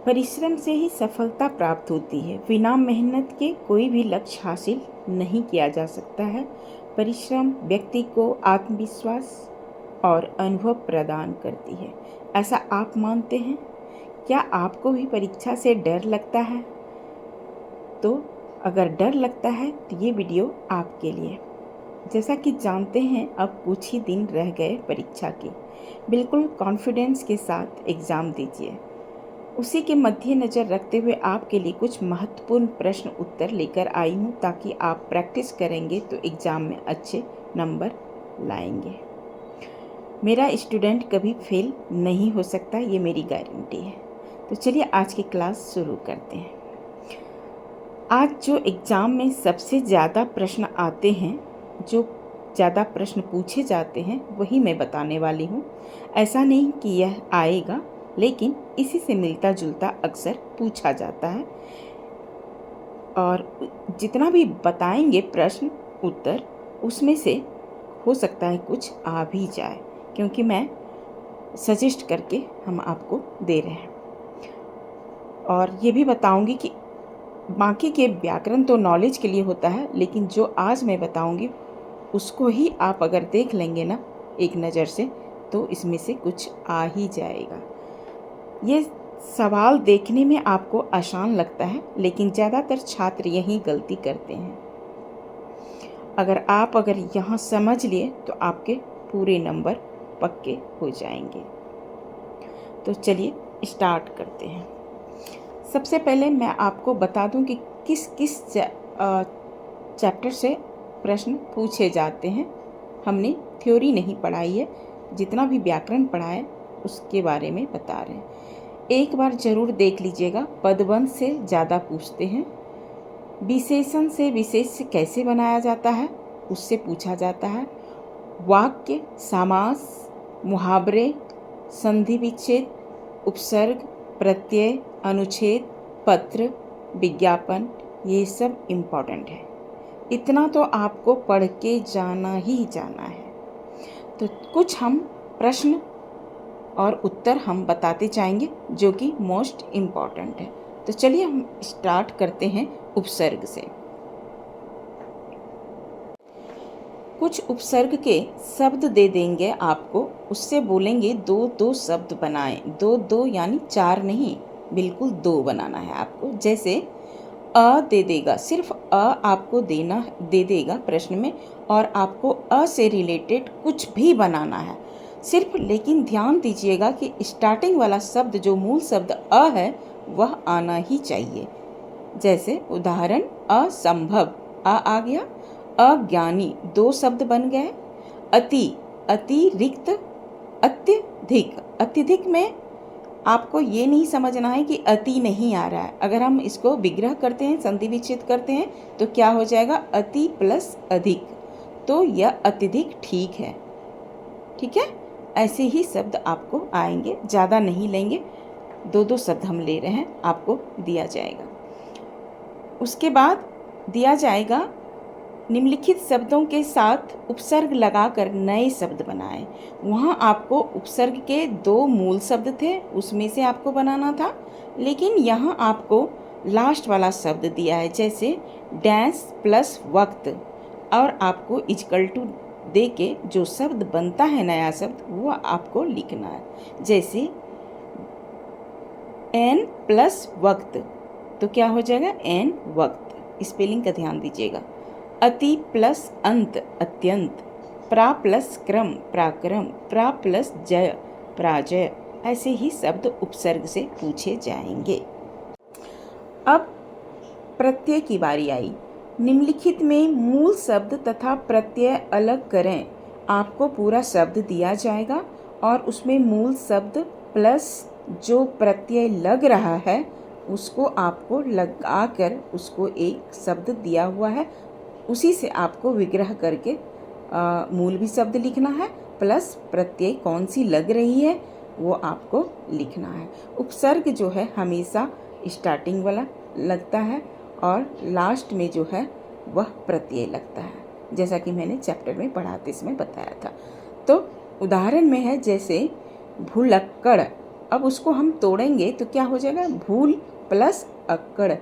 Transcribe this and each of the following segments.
परिश्रम से ही सफलता प्राप्त होती है। बिना मेहनत के कोई भी लक्ष्य हासिल नहीं किया जा सकता है। परिश्रम व्यक्ति को आत्मविश्वास और अनुभव प्रदान करती है। ऐसा आप मानते हैं? क्या आपको भी परीक्षा से डर लगता है? तो अगर डर लगता है तो ये वीडियो आपके लिए। जैसा कि जानते हैं, अब कुछ ही दिन रह गए परीक्षा के। बिल्कुल कॉन्फिडेंस के साथ एग्ज़ाम दीजिए। उसी के मद्देनज़र रखते हुए आपके लिए कुछ महत्वपूर्ण प्रश्न उत्तर लेकर आई हूँ, ताकि आप प्रैक्टिस करेंगे तो एग्ज़ाम में अच्छे नंबर लाएंगे। मेरा स्टूडेंट कभी फेल नहीं हो सकता, ये मेरी गारंटी है। तो चलिए आज की क्लास शुरू करते हैं। आज जो एग्ज़ाम में सबसे ज़्यादा प्रश्न आते हैं, जो ज़्यादा प्रश्न पूछे जाते हैं, वही मैं बताने वाली हूँ। ऐसा नहीं कि यह आएगा, लेकिन इसी से मिलता जुलता अक्सर पूछा जाता है। और जितना भी बताएंगे प्रश्न उत्तर, उसमें से हो सकता है कुछ आ भी जाए, क्योंकि मैं सजेस्ट करके हम आपको दे रहे हैं। और ये भी बताऊंगी कि बाकी के व्याकरण तो नॉलेज के लिए होता है, लेकिन जो आज मैं बताऊंगी उसको ही आप अगर देख लेंगे ना एक नज़र से, तो इसमें से कुछ आ ही जाएगा। ये सवाल देखने में आपको आसान लगता है, लेकिन ज़्यादातर छात्र यही गलती करते हैं। अगर यहाँ समझ लिए तो आपके पूरे नंबर पक्के हो जाएंगे। तो चलिए स्टार्ट करते हैं। सबसे पहले मैं आपको बता दूं कि किस किस चैप्टर से प्रश्न पूछे जाते हैं। हमने थ्योरी नहीं पढ़ाई है, जितना भी व्याकरण पढ़ा है उसके बारे में बता रहे हैं। एक बार ज़रूर देख लीजिएगा। पदबंध से ज़्यादा पूछते हैं। विशेषण से विशेष्य कैसे बनाया जाता है, उससे पूछा जाता है। वाक्य, समास, मुहावरे, संधि विच्छेद, उपसर्ग, प्रत्यय, अनुच्छेद, पत्र, विज्ञापन, ये सब इम्पॉर्टेंट है। इतना तो आपको पढ़ के जाना ही जाना है। तो कुछ हम प्रश्न और उत्तर हम बताते जाएंगे, जो कि मोस्ट इम्पॉर्टेंट है। तो चलिए हम स्टार्ट करते हैं उपसर्ग से। कुछ उपसर्ग के शब्द दे देंगे आपको, उससे बोलेंगे दो दो शब्द बनाएं। दो दो यानी चार नहीं, बिल्कुल दो बनाना है आपको। जैसे अ दे देगा, सिर्फ अ आपको दे देगा प्रश्न में, और आपको अ से रिलेटेड कुछ भी बनाना है सिर्फ। लेकिन ध्यान दीजिएगा कि स्टार्टिंग वाला शब्द, जो मूल शब्द अ है, वह आना ही चाहिए। जैसे उदाहरण, असंभव, आ गया। अज्ञानी, दो शब्द बन गए। अति, अतिरिक्त, अत्यधिक। अत्यधिक में आपको ये नहीं समझना है कि अति नहीं आ रहा है। अगर हम इसको विग्रह करते हैं, संधि विच्छेद करते हैं, तो क्या हो जाएगा? अति प्लस अधिक। तो यह अत्यधिक ठीक है। ठीक है, ऐसे ही शब्द आपको आएंगे, ज़्यादा नहीं लेंगे, दो दो शब्द हम ले रहे हैं, आपको दिया जाएगा। उसके बाद दिया जाएगा निम्नलिखित शब्दों के साथ उपसर्ग लगाकर नए शब्द बनाएं। वहाँ आपको उपसर्ग के दो मूल शब्द थे, उसमें से आपको बनाना था, लेकिन यहाँ आपको लास्ट वाला शब्द दिया है। जैसे डैश प्लस वक्त, और आपको इजकल टू दे के जो शब्द बनता है नया शब्द, वो आपको लिखना है। जैसे एन प्लस वक्त, तो क्या हो जाएगा? एन वक्त। स्पेलिंग का ध्यान दीजिएगा। अति प्लस अंत, अत्यंत। प्रा प्लस क्रम, प्राक्रम। प्रा प्लस जय, प्राजय। ऐसे ही शब्द उपसर्ग से पूछे जाएंगे। अब प्रत्यय की बारी आई। निम्नलिखित में मूल शब्द तथा प्रत्यय अलग करें। आपको पूरा शब्द दिया जाएगा और उसमें मूल शब्द प्लस जो प्रत्यय लग रहा है उसको आपको लगा कर उसको एक शब्द दिया हुआ है, उसी से आपको विग्रह करके मूल भी शब्द लिखना है, प्लस प्रत्यय कौन सी लग रही है वो आपको लिखना है। उपसर्ग जो है हमेशा स्टार्टिंग वाला लगता है और लास्ट में जो है वह प्रत्यय लगता है, जैसा कि मैंने चैप्टर में पढ़ाते समय बताया था। तो उदाहरण में है, जैसे भुलक्कड़, अब उसको हम तोड़ेंगे तो क्या हो जाएगा, भूल प्लस अक्कड़।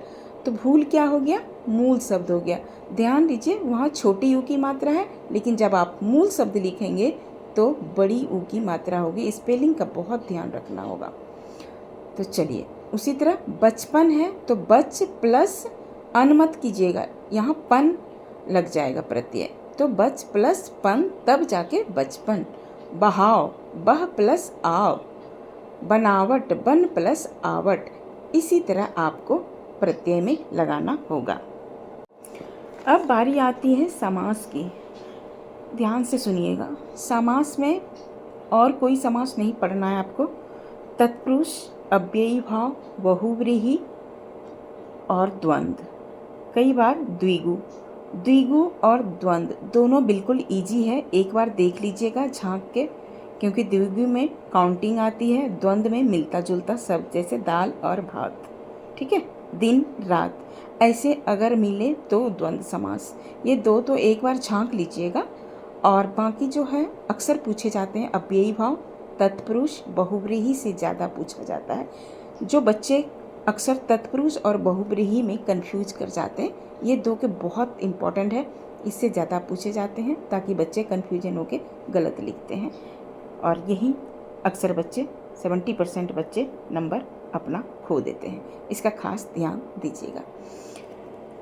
तो भूल क्या हो गया, मूल शब्द हो गया। ध्यान दीजिए वहाँ छोटी ऊ की मात्रा है, लेकिन जब आप मूल शब्द लिखेंगे तो बड़ी ऊ की मात्रा होगी। स्पेलिंग का बहुत ध्यान रखना होगा। तो चलिए, उसी तरह बचपन है तो बच प्लस अन मत कीजिएगा, यहाँ पन लग जाएगा प्रत्यय, तो बच प्लस पन तब जाके बचपन। बहाव, बह प्लस आव। बनावट, बन प्लस आवट। इसी तरह आपको प्रत्यय में लगाना होगा। अब बारी आती है समास की। ध्यान से सुनिएगा, समास में और कोई समास नहीं पढ़ना है आपको। तत्पुरुष, अव्ययी भाव, बहुव्रीहि और द्वंद्व, कई बार द्विगु। द्विगु और द्वंद्व दोनों बिल्कुल इजी है, एक बार देख लीजिएगा झांक के, क्योंकि द्विगु में काउंटिंग आती है, द्वंद्व में मिलता जुलता शब्द, जैसे दाल और भात। ठीक है, दिन रात, ऐसे अगर मिले तो द्वंद्व समास। ये दो तो एक बार झांक लीजिएगा। और बाकी जो है अक्सर पूछे जाते हैं, अव्ययी भाव, तत्पुरुष, बहुव्रीहि से ज़्यादा पूछा जाता है। जो बच्चे अक्सर तत्पुरुष और बहुव्रीहि में कंफ्यूज कर जाते हैं, ये दो के बहुत इम्पॉर्टेंट है, इससे ज़्यादा पूछे जाते हैं, ताकि बच्चे कन्फ्यूजन होकर गलत लिखते हैं। और यही अक्सर बच्चे 70% बच्चे नंबर अपना खो देते हैं, इसका खास ध्यान दीजिएगा।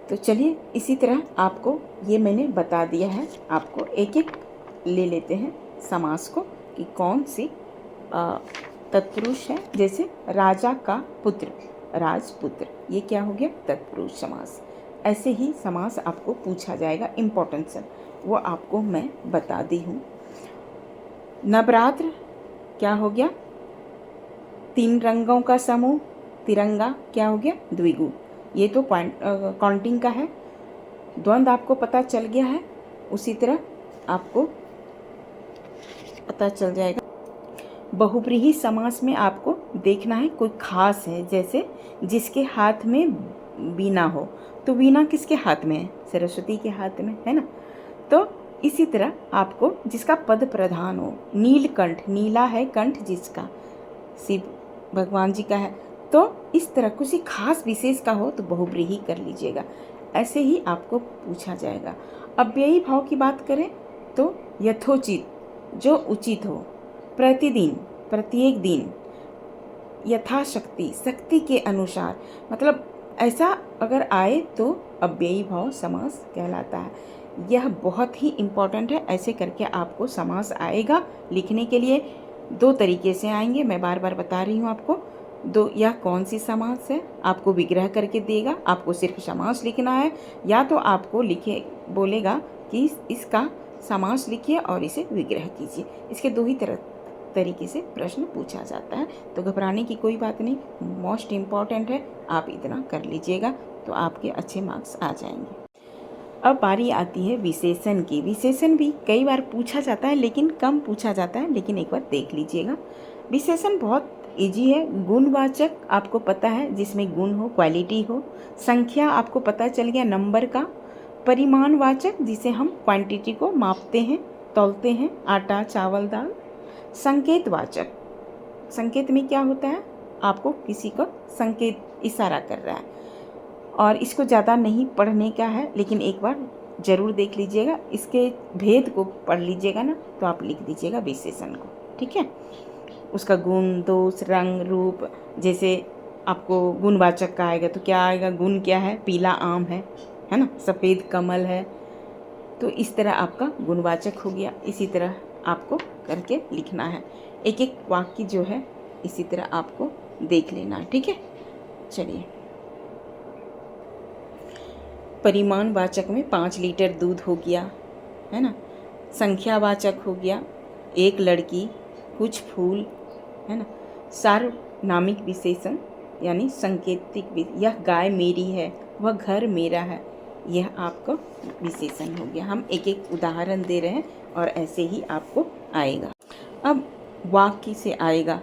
तो चलिए, इसी तरह आपको ये मैंने बता दिया है, आपको एक एक ले लेते हैं समास को कि कौन सी तत्पुरुष है। जैसे राजा का पुत्र, राजपुत्र, ये क्या हो गया, तत्पुरुष समास। ऐसे ही समास आपको पूछा जाएगा, इम्पोर्टेंट है वो आपको मैं बता दी हूँ। नवरात्र क्या हो गया, 3 रंगों का समूह, तिरंगा क्या हो गया, द्विगु। ये तो काउंटिंग का है। द्वंद्व आपको पता चल गया है, उसी तरह आपको पता चल जाएगा। बहुव्रीहि समास में आपको देखना है कोई खास है, जैसे जिसके हाथ में वीणा हो, तो वीणा किसके हाथ में है, सरस्वती के हाथ में है ना। तो इसी तरह आपको जिसका पद प्रधान हो, नीलकंठ, नीला है कंठ जिसका, शिव भगवान जी का है, तो इस तरह किसी खास विशेष का हो तो बहुव्रीहि कर लीजिएगा। ऐसे ही आपको पूछा जाएगा। अव्ययी भाव की बात करें तो यथोचित, जो उचित हो, प्रतिदिन, प्रत्येक दिन, यथाशक्ति, शक्ति के अनुसार, मतलब ऐसा अगर आए तो अव्ययी भाव समास कहलाता है। यह बहुत ही इम्पॉर्टेंट है, ऐसे करके आपको समास आएगा। लिखने के लिए 2 तरीके से आएंगे, मैं बार बार बता रही हूँ आपको। यह कौन सी समास है, आपको विग्रह करके देगा, आपको सिर्फ समास लिखना है, या तो आपको लिखे बोलेगा कि इसका समास लिखिए और इसे विग्रह कीजिए। इसके 2 ही तरीके से प्रश्न पूछा जाता है, तो घबराने की कोई बात नहीं, मोस्ट इम्पॉर्टेंट है, आप इतना कर लीजिएगा तो आपके अच्छे मार्क्स आ जाएंगे। अब बारी आती है विशेषण की। विशेषण भी कई बार पूछा जाता है, लेकिन कम पूछा जाता है, लेकिन एक बार देख लीजिएगा। विशेषण बहुत इजी है। गुणवाचक आपको पता है, जिसमें गुण हो, क्वालिटी हो। संख्या आपको पता चल गया, नंबर का। परिमाणवाचक, जिसे हम क्वांटिटी को मापते हैं, तौलते हैं, आटा, चावल, दाल। संकेतवाचक, संकेत में क्या होता है, आपको किसी को संकेत, इशारा कर रहा है, और इसको ज़्यादा नहीं पढ़ने का है, लेकिन एक बार ज़रूर देख लीजिएगा, इसके भेद को पढ़ लीजिएगा ना, तो आप लिख दीजिएगा विशेषण को। ठीक है, उसका गुण, दोष, रंग, रूप। जैसे आपको गुणवाचक का आएगा तो क्या आएगा, गुण क्या है, पीला आम है ना, सफ़ेद कमल है, तो इस तरह आपका गुणवाचक हो गया। इसी तरह आपको करके लिखना है, एक एक वाक्य जो है इसी तरह आपको देख लेना है। ठीक है, चलिए। परिमाणवाचक में 5 लीटर दूध हो गया, है ना। संख्यावाचक हो गया, 1 लड़की, कुछ फूल, है ना। सार्वनामिक विशेषण यानी संकेतिक, यह गाय मेरी है, वह घर मेरा है, यह आपका विशेषण हो गया। हम एक एक उदाहरण दे रहे हैं और ऐसे ही आपको आएगा। अब वाक्य से आएगा,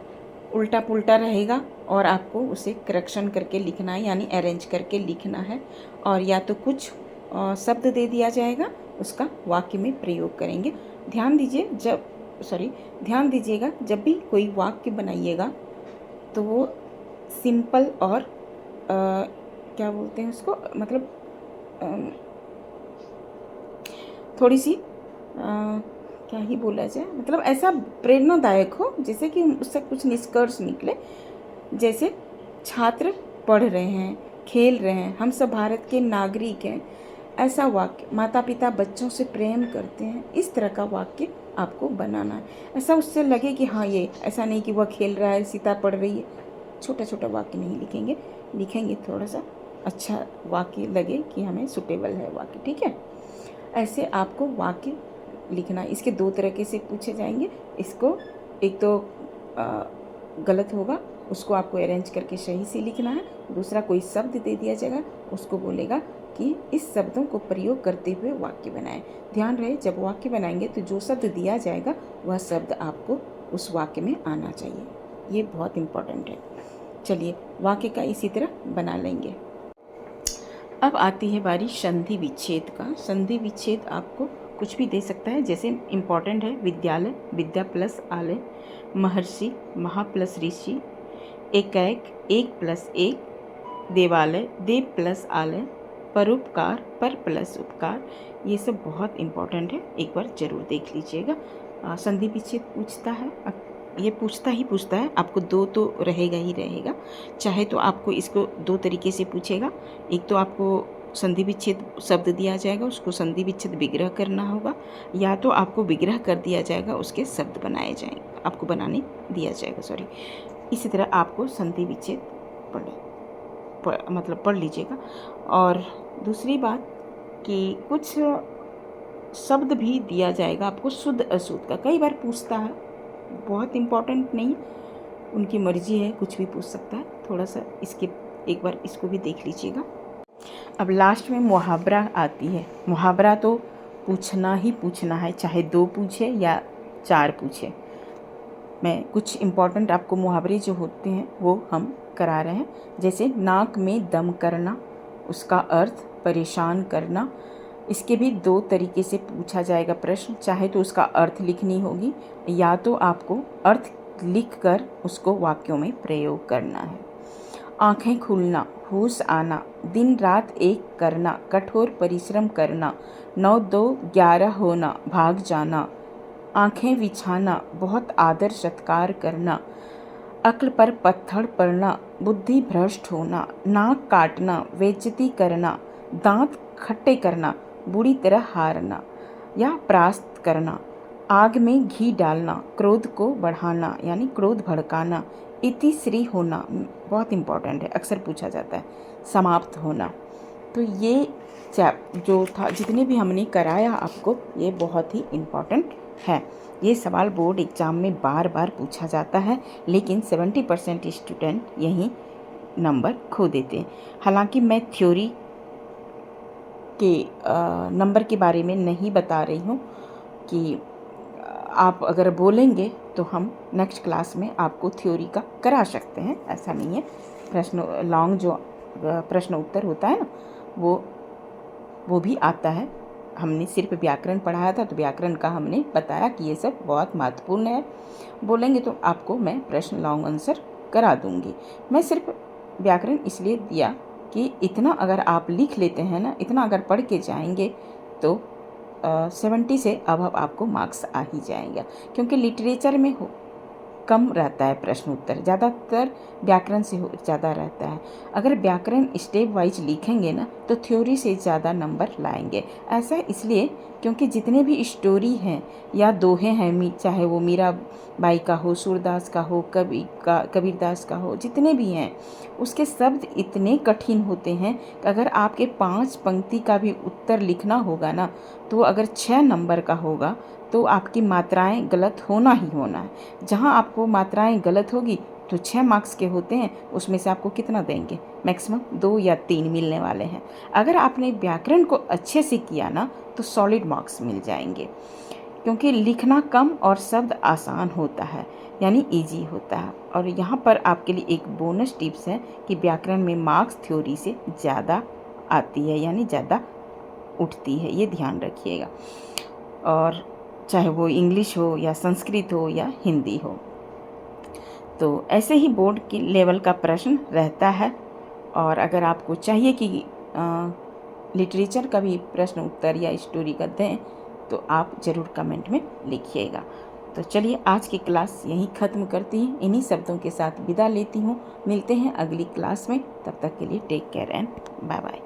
उल्टा पुल्टा रहेगा और आपको उसे करेक्शन करके लिखना है, यानी अरेंज करके लिखना है। और या तो कुछ शब्द दे दिया जाएगा, उसका वाक्य में प्रयोग करेंगे। ध्यान दीजिएगा जब भी कोई वाक्य बनाइएगा तो वो सिंपल और क्या बोलते हैं उसको, मतलब थोड़ी सी क्या ही बोला जाए, मतलब ऐसा प्रेरणादायक हो जैसे कि उससे कुछ निष्कर्ष निकले। जैसे छात्र पढ़ रहे हैं, खेल रहे हैं, हम सब भारत के नागरिक हैं, ऐसा वाक्य। माता पिता बच्चों से प्रेम करते हैं, इस तरह का वाक्य आपको बनाना है। ऐसा उससे लगे कि हाँ, ये ऐसा नहीं कि वह खेल रहा है, सीता पढ़ रही है। छोटा छोटा वाक्य नहीं लिखेंगे, लिखेंगे थोड़ा सा अच्छा वाक्य लगे कि हमें सुटेबल है वाक्य, ठीक है। ऐसे आपको वाक्य लिखना। इसके दो तरीके से पूछे जाएंगे। इसको एक तो गलत होगा, उसको आपको अरेंज करके सही से लिखना है। दूसरा, कोई शब्द दे दिया जाएगा, उसको बोलेगा कि इस शब्दों को प्रयोग करते हुए वाक्य बनाएं। ध्यान रहे, जब वाक्य बनाएंगे तो जो शब्द दिया जाएगा वह शब्द आपको उस वाक्य में आना चाहिए। ये बहुत इम्पोर्टेंट है। चलिए, वाक्य का इसी तरह बना लेंगे। अब आती है बारी संधि विच्छेद का। संधि विच्छेद आपको कुछ भी दे सकता है, जैसे इम्पॉर्टेंट है विद्यालय, विद्या प्लस आलय, महर्षि, महा प्लस ऋषि, एकैक, एक प्लस एक, देवालय, देव प्लस आलय, परोपकार, पर प्लस उपकार। ये सब बहुत इम्पॉर्टेंट है, एक बार ज़रूर देख लीजिएगा। संधि विच्छेद पूछता है, ये पूछता है, आपको दो तो रहेगा ही रहेगा। चाहे तो आपको इसको दो तरीके से पूछेगा। एक तो आपको संधि विच्छेद शब्द दिया जाएगा, उसको संधि विच्छेद विग्रह करना होगा, या तो आपको विग्रह कर दिया जाएगा, उसके शब्द बनाए जाएंगे, आपको बनाने दिया जाएगा, सॉरी। इसी तरह आपको संधि विच्छेद पढ़ लीजिएगा। और दूसरी बात कि कुछ शब्द भी दिया जाएगा आपको शुद्ध अशुद्ध का, कई बार पूछता है, बहुत इम्पोर्टेंट नहीं, उनकी मर्जी है, कुछ भी पूछ सकता है। थोड़ा सा इसके एक बार इसको भी देख लीजिएगा। अब लास्ट में मुहावरा आती है। मुहावरा तो पूछना ही पूछना है, चाहे 2 पूछे या 4 पूछे। मैं कुछ इम्पॉर्टेंट आपको मुहावरे जो होते हैं वो हम करा रहे हैं। जैसे नाक में दम करना, उसका अर्थ परेशान करना। इसके भी 2 तरीके से पूछा जाएगा प्रश्न, चाहे तो उसका अर्थ लिखनी होगी, या तो आपको अर्थ लिखकर उसको वाक्यों में प्रयोग करना है। आँखें खुलना, होश आना, दिन रात एक करना, कठोर परिश्रम करना, 9 2 11 होना, भाग जाना, आँखें बिछाना, बहुत आदर सत्कार करना, अक्ल पर पत्थर पड़ना, बुद्धि भ्रष्ट होना, नाक काटना, बेइज्जती करना, दांत खट्टे करना, बुरी तरह हारना या परास्त करना, आग में घी डालना, क्रोध को बढ़ाना यानी क्रोध भड़काना, इति श्री होना, बहुत इम्पॉर्टेंट है, अक्सर पूछा जाता है, समाप्त होना। तो ये जो था, जितने भी हमने कराया आपको, ये बहुत ही इम्पॉर्टेंट है। ये सवाल बोर्ड एग्ज़ाम में बार बार पूछा जाता है, लेकिन 70% स्टूडेंट यही नंबर खो देते हैं। हालांकि मैं थ्योरी के नंबर के बारे में नहीं बता रही हूँ कि आप अगर बोलेंगे तो हम नेक्स्ट क्लास में आपको थ्योरी का करा सकते हैं, ऐसा नहीं है। लॉन्ग जो प्रश्न उत्तर होता है ना, वो भी आता है। हमने सिर्फ व्याकरण पढ़ाया था, तो व्याकरण का हमने बताया कि ये सब बहुत महत्वपूर्ण है। बोलेंगे तो आपको मैं प्रश्न लॉन्ग आंसर करा दूंगी। मैं सिर्फ व्याकरण इसलिए दिया कि इतना अगर आप लिख लेते हैं ना, इतना अगर पढ़ के जाएंगे तो 70 से अब आपको मार्क्स आ ही जाएगा, क्योंकि लिटरेचर में कम रहता है प्रश्न उत्तर, ज़्यादातर व्याकरण से ज़्यादा रहता है। अगर व्याकरण स्टेप वाइज लिखेंगे ना तो थ्योरी से ज़्यादा नंबर लाएंगे। ऐसा इसलिए क्योंकि जितने भी स्टोरी हैं या दोहे हैं, चाहे वो मीराबाई का हो, सूरदास का हो, कबीरदास का हो, जितने भी हैं, उसके शब्द इतने कठिन होते हैं कि अगर आपके 5 पंक्ति का भी उत्तर लिखना होगा ना, तो अगर 6 नंबर का होगा तो आपकी मात्राएं गलत होना ही होना है। जहां आपको मात्राएं गलत होगी तो 6 मार्क्स के होते हैं, उसमें से आपको कितना देंगे? मैक्सिमम 2 या 3 मिलने वाले हैं। अगर आपने व्याकरण को अच्छे से किया ना तो सॉलिड मार्क्स मिल जाएंगे, क्योंकि लिखना कम और शब्द आसान होता है, यानी इजी होता है। और यहाँ पर आपके लिए एक बोनस टिप्स है कि व्याकरण में मार्क्स थ्योरी से ज़्यादा आती है, यानी ज़्यादा उठती है, ये ध्यान रखिएगा। और चाहे वो इंग्लिश हो या संस्कृत हो या हिंदी हो। तो ऐसे ही बोर्ड की लेवल का प्रश्न रहता है। और अगर आपको चाहिए कि लिटरेचर का भी प्रश्न उत्तर या स्टोरी का दें तो आप ज़रूर कमेंट में लिखिएगा। तो चलिए आज की क्लास यहीं ख़त्म करती हैं, इन्हीं शब्दों के साथ विदा लेती हूँ। मिलते हैं अगली क्लास में, तब तक के लिए take care and bye bye.